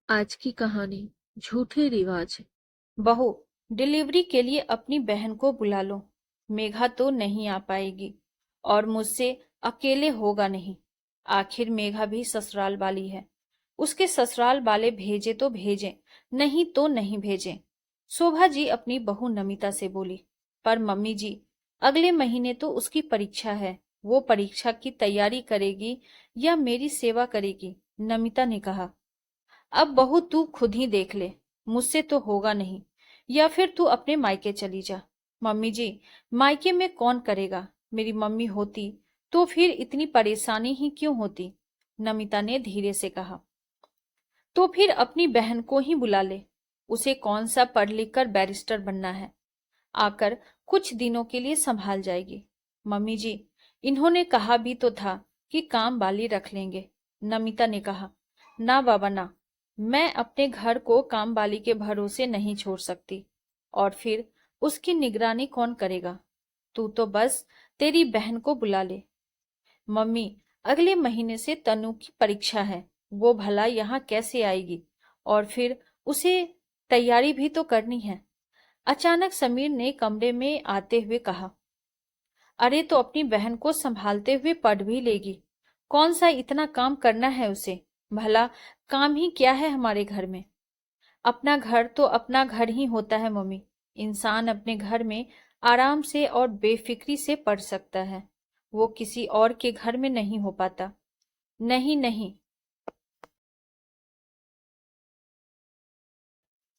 आज की कहानी झूठे रिवाज। बहू, डिलीवरी के लिए अपनी बहन को बुला लो। मेघा तो नहीं आ पाएगी और मुझसे अकेले होगा नहीं। आखिर मेघा भी ससुराल वाली है। उसके ससुराल वाले भेजे तो भेजें, नहीं तो नहीं भेजें। शोभा जी अपनी बहू नमिता से बोली। पर मम्मी जी, अगले महीने तो उसकी परीक्षा है। वो परीक्षा की तैयारी करेगी या मेरी सेवा करेगी? नमिता ने कहा। अब बहू तू खुद ही देख ले, मुझसे तो होगा नहीं। या फिर तू अपने मायके चली जा। मम्मी जी, मायके में कौन करेगा? मेरी मम्मी होती तो फिर इतनी परेशानी ही क्यों होती? नमिता ने धीरे से कहा। तो फिर अपनी बहन को ही बुला ले। उसे कौन सा पढ़ लिख कर बैरिस्टर बनना है। आकर कुछ दिनों के लिए संभाल जाएगी। मम्मी जी, इन्होंने कहा भी तो था कि काम वाली रख लेंगे। नमिता ने कहा। ना बाबा ना, मैं अपने घर को काम वाली के भरोसे नहीं छोड़ सकती। और फिर उसकी निगरानी कौन करेगा? तू तो बस तेरी बहन को बुला ले। मम्मी, अगले महीने से तनु की परीक्षा है। वो भला यहाँ कैसे आएगी? और फिर उसे तैयारी भी तो करनी है। अचानक समीर ने कमरे में आते हुए कहा। अरे तो अपनी बहन को संभालते हुए पढ़ भी लेगी। कौन सा इतना काम करना है उसे? भला काम ही क्या है हमारे घर में? अपना घर तो अपना घर ही होता है मम्मी। इंसान अपने घर में आराम से और बेफिक्री से पढ़ सकता है। वो किसी और के घर में नहीं हो पाता। नहीं नहीं,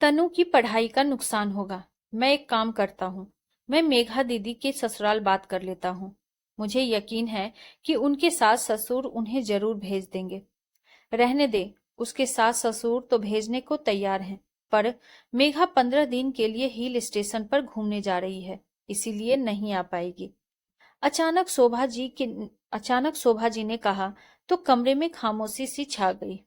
तनु की पढ़ाई का नुकसान होगा। मैं एक काम करता हूँ, मैं मेघा दीदी के ससुराल बात कर लेता हूँ। मुझे यकीन है कि उनके सास ससुर उन्हें जरूर भेज देंगे। रहने दे, उसके सास ससुर तो भेजने को तैयार हैं। पर मेघा 15 दिन के लिए हिल स्टेशन पर घूमने जा रही है, इसीलिए नहीं आ पाएगी। अचानक शोभा जी के अचानक शोभा जी ने कहा तो कमरे में खामोशी सी छा गई।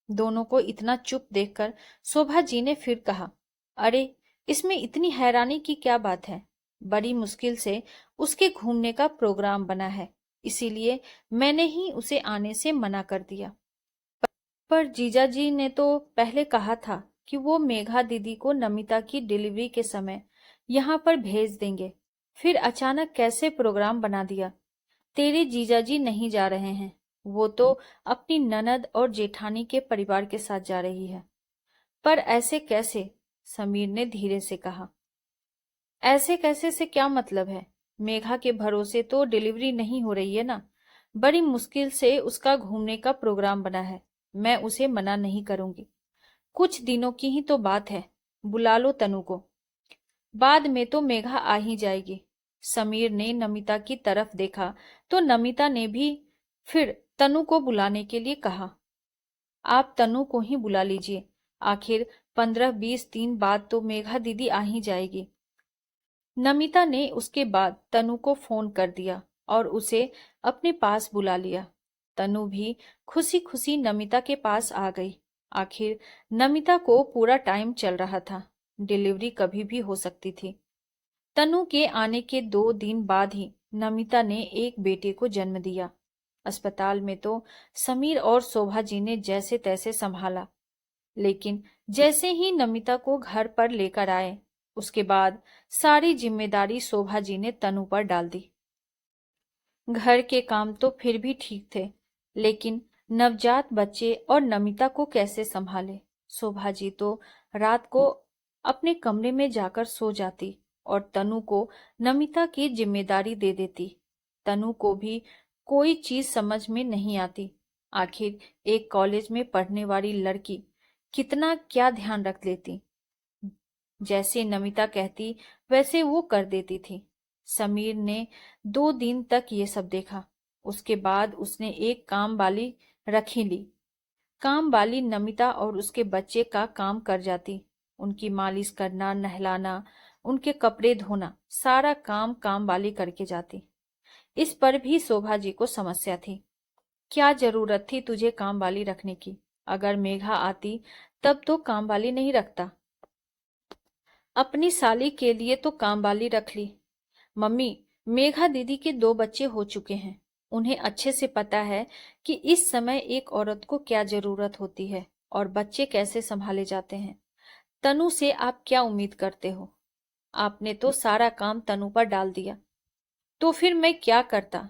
दोनों को इतना चुप देखकर शोभा जी ने फिर कहा। अरे, इसमें इतनी हैरानी की क्या बात है? बड़ी मुश्किल से उसके घूमने का प्रोग्राम बना है, इसीलिए मैंने ही उसे आने से मना कर दिया। पर जीजा जी ने तो पहले कहा था कि वो मेघा दीदी को नमिता की डिलीवरी के समय यहाँ पर भेज देंगे। फिर अचानक कैसे प्रोग्राम बना दिया? तेरे जीजाजी नहीं जा रहे हैं। वो तो अपनी ननद और जेठानी के परिवार के साथ जा रही है। पर ऐसे कैसे? समीर ने धीरे से कहा। ऐसे कैसे से क्या मतलब है? मेघा के भरोसे तो डिलीवरी नहीं हो रही है ना। बड़ी मुश्किल से उसका घूमने का प्रोग्राम बना है। मैं उसे मना नहीं करूंगी। कुछ दिनों की ही तो बात है। बुला लो तनु को। बाद में तो मेघा आ ही जाएगी। समीर ने नमिता की तरफ देखा तो नमिता ने भी फिर तनु को बुलाने के लिए कहा। आप तनु को ही बुला लीजिए। आखिर 15-20 दिन बाद तो मेघा दीदी आ ही जाएगी। नमिता ने उसके बाद तनु को फोन कर दिया और उसे अपने पास बुला लिया। तनु भी खुशी खुशी नमिता के पास आ गई। आखिर नमिता को पूरा टाइम चल रहा था। डिलीवरी कभी भी हो सकती थी। तनु के आने के 2 दिन बाद ही नमिता ने एक बेटे को जन्म दिया। अस्पताल में तो समीर और शोभा जी ने जैसे तैसे संभाला, लेकिन जैसे ही नमिता को घर पर लेकर आए, उसके बाद सारी जिम्मेदारी शोभा जी ने तनु पर डाल दी। घर के काम तो फिर भी ठीक थे, लेकिन नवजात बच्चे और नमिता को कैसे संभाले? शोभा जी तो रात को अपने कमरे में जाकर सो जाती और तनु को नमिता की जिम्मेदारी दे देती। तनु को भी कोई चीज समझ में नहीं आती। आखिर एक कॉलेज में पढ़ने वाली लड़की कितना क्या ध्यान रख लेती। जैसे नमिता कहती वैसे वो कर देती थी। समीर ने 2 दिन तक ये सब देखा। उसके बाद उसने एक काम वाली रखी ली। काम वाली नमिता और उसके बच्चे का काम कर जाती। उनकी मालिश करना, नहलाना, उनके कपड़े धोना, सारा काम वाली करके जाती। इस पर भी शोभा जी को समस्या थी। क्या जरूरत थी तुझे काम वाली रखने की? अगर मेघा आती तब तो काम वाली नहीं रखता। अपनी साली के लिए तो कामवाली रख ली। मम्मी, मेघा दीदी के 2 बच्चे हो चुके हैं। उन्हें अच्छे से पता है कि इस समय एक औरत को क्या जरूरत होती है और बच्चे कैसे संभाले जाते हैं। तनु से आप क्या उम्मीद करते हो? आपने तो सारा काम तनु पर डाल दिया। तो फिर मैं क्या करता?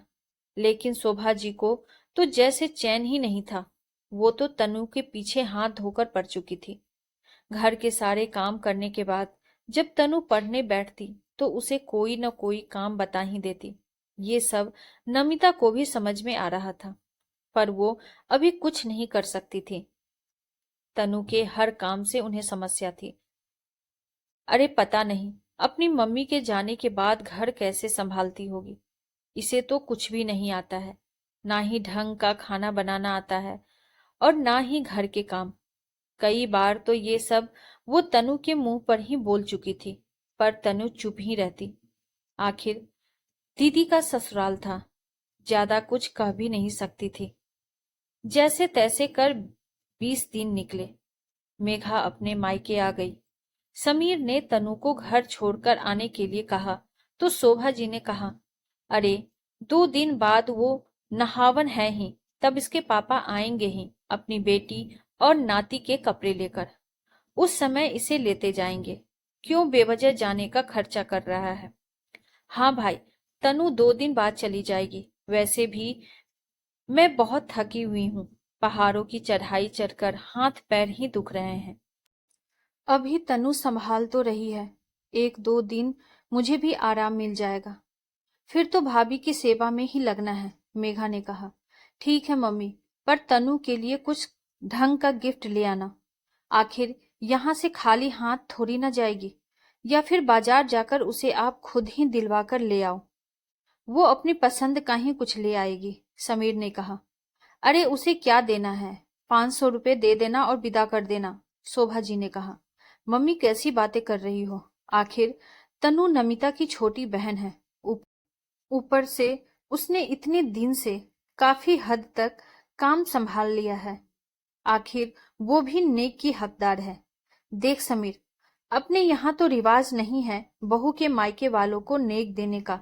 लेकिन शोभा जी को तो जैसे चैन ही नहीं था। वो तो तनु के पीछे हाथ धोकर पड़ चुकी थी। घर के सारे काम करने के बाद जब तनु पढ़ने बैठती तो उसे कोई न कोई काम बता ही देती। ये सब नमिता को भी समझ में आ रहा था, पर वो अभी कुछ नहीं कर सकती थी। तनु के हर काम से उन्हें समस्या थी। अरे पता नहीं अपनी मम्मी के जाने के बाद घर कैसे संभालती होगी। इसे तो कुछ भी नहीं आता है, ना ही ढंग का खाना बनाना आता है और ना ही घर के काम। कई बार तो ये सब वो तनु के मुंह पर ही बोल चुकी थी, पर तनु चुप ही रहती। आखिर दीदी का ससुराल था, ज्यादा कुछ कह भी नहीं सकती थी। जैसे तैसे कर 20 दिन निकले। मेघा अपने मायके आ गई। समीर ने तनु को घर छोड़कर आने के लिए कहा तो शोभा जी ने कहा, अरे 2 दिन बाद वो नहावन है ही, तब इसके पापा आएंगे ही अपनी बेटी और नाती के कपड़े लेकर। उस समय इसे लेते जाएंगे। क्यों बेवजह जाने का खर्चा कर रहा है? हाँ भाई, तनु 2 दिन बाद चली जाएगी। वैसे भी मैं बहुत थकी हुई हूँ। पहाड़ों की चढ़ाई चढ़कर हाथ पैर ही दुख रहे हैं। अभी तनु संभाल तो रही है, 1-2 दिन मुझे भी आराम मिल जाएगा। फिर तो भाभी की सेवा में ही लगना है, मेघा ने कहा। ठीक है मम्मी, पर तनु के लिए कुछ ढंग का गिफ्ट ले आना। आखिर यहाँ से खाली हाथ थोड़ी ना जाएगी। या फिर बाजार जाकर उसे आप खुद ही दिलवा कर ले आओ। वो अपनी पसंद का ही कुछ ले आएगी, समीर ने कहा। अरे उसे क्या देना है, 500 रुपए दे देना और विदा कर देना, शोभा जी ने कहा। मम्मी कैसी बातें कर रही हो? आखिर तनु नमिता की छोटी बहन है। ऊपर से उसने इतने दिन से काफी हद तक काम संभाल लिया है। आखिर वो भी नेक की हकदार है। देख समीर, अपने यहाँ तो रिवाज नहीं है बहू के मायके वालों को नेक देने का।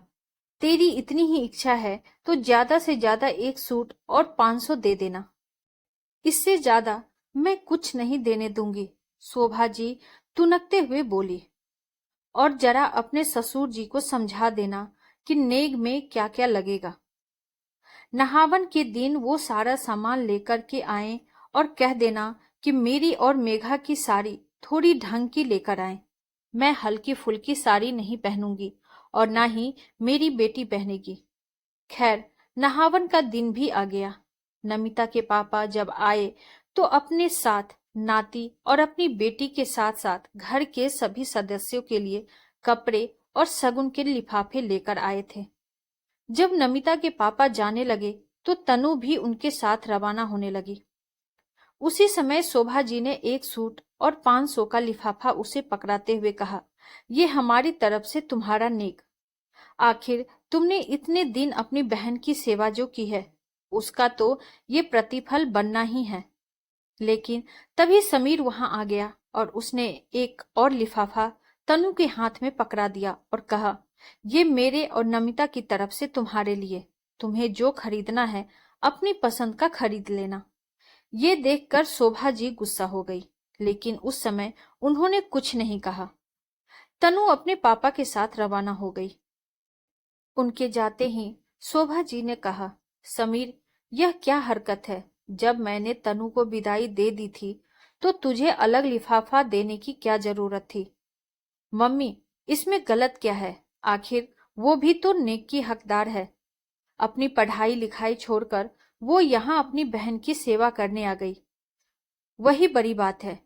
तेरी इतनी ही इच्छा है तो ज्यादा से ज्यादा 1 सूट और 500 दे देना। इससे ज्यादा मैं कुछ नहीं देने दूंगी, शोभा जी तुनकते हुए बोली। और जरा अपने ससुर जी को समझा देना कि नेग में क्या क्या लगेगा। नहावन के दिन वो सारा सामान लेकर के आए और कह देना कि मेरी और मेघा की साड़ी थोड़ी ढंग की लेकर आए। मैं हल्की फुल्की साड़ी नहीं पहनूंगी और ना ही मेरी बेटी पहनेगी। खैर, नहावन का दिन भी आ गया। नमिता के पापा जब आए तो अपने साथ नाती और अपनी बेटी के साथ साथ घर के सभी सदस्यों के लिए कपड़े और शगुन के लिफाफे लेकर आए थे। जब नमिता के पापा जाने लगे तो तनु भी उनके साथ रवाना होने लगी। उसी समय शोभा जी ने 1 सूट और 500 का लिफाफा उसे पकड़ाते हुए कहा, ये हमारी तरफ से तुम्हारा नेक। आखिर तुमने इतने दिन अपनी बहन की सेवा जो की है, उसका तो ये प्रतिफल बनना ही है। लेकिन तभी समीर वहां आ गया और उसने एक और लिफाफा तनु के हाथ में पकड़ा दिया और कहा, ये मेरे और नमिता की तरफ से तुम्हारे लिए। तुम्हें जो खरीदना है अपनी पसंद का खरीद लेना। ये देखकर शोभा जी गुस्सा हो गई, लेकिन उस समय उन्होंने कुछ नहीं कहा। तनु अपने पापा के साथ रवाना हो गई। उनके जाते ही शोभा जी ने कहा, समीर, यह क्या हरकत है? जब मैंने तनु को विदाई दे दी थी तो तुझे अलग लिफाफा देने की क्या जरूरत थी? मम्मी, इसमें गलत क्या है? आखिर वो भी तो नेक की हकदार है। अपनी पढ़ाई लिखाई छोड़कर वो यहाँ अपनी बहन की सेवा करने आ गई, वही बड़ी बात है।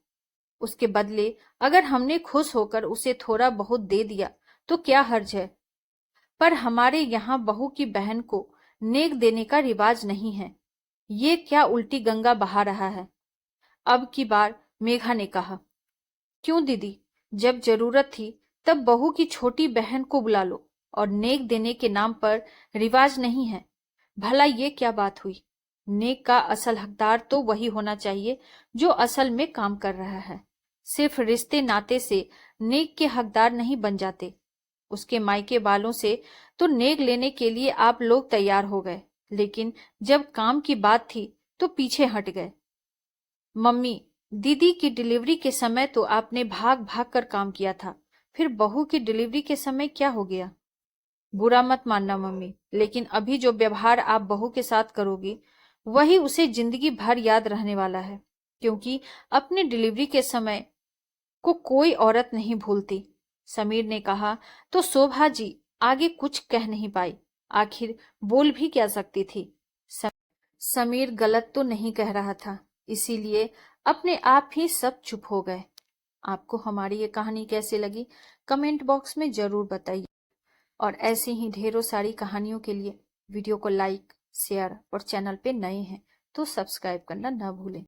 उसके बदले अगर हमने खुश होकर उसे थोड़ा बहुत दे दिया तो क्या हर्ज है? पर हमारे यहाँ बहू की बहन को नेक देने का रिवाज नहीं है। ये क्या उल्टी गंगा बहा रहा है? अब की बार मेघा ने कहा, क्यों दीदी, जब जरूरत थी तब बहू की छोटी बहन को बुला लो और नेक देने के नाम पर रिवाज नहीं है। भला ये क्या बात हुई? नेक का असल हकदार तो वही होना चाहिए जो असल में काम कर रहा है। सिर्फ रिश्ते नाते से नेक के हकदार नहीं बन जाते। उसके मायके वालों से तो नेक लेने के लिए आप लोग तैयार हो गए, लेकिन जब काम की बात थी तो पीछे हट गए। मम्मी, दीदी की डिलीवरी के समय तो आपने भाग भाग कर काम किया था, फिर बहू की डिलीवरी के समय क्या हो गया? बुरा मत मानना मम्मी, लेकिन अभी जो व्यवहार आप बहू के साथ करोगी वही उसे जिंदगी भर याद रहने वाला है, क्योंकि अपनी डिलीवरी के समय को कोई औरत नहीं भूलती। समीर ने कहा तो शोभा जी आगे कुछ कह नहीं पाई। आखिर बोल भी क्या सकती थी? समीर गलत तो नहीं कह रहा था, इसीलिए अपने आप ही सब चुप हो गए। आपको हमारी ये कहानी कैसी लगी कमेंट बॉक्स में जरूर बताइए, और ऐसी ही ढेरों सारी कहानियों के लिए वीडियो को लाइक, शेयर और चैनल पे नए हैं तो सब्सक्राइब करना ना भूलें।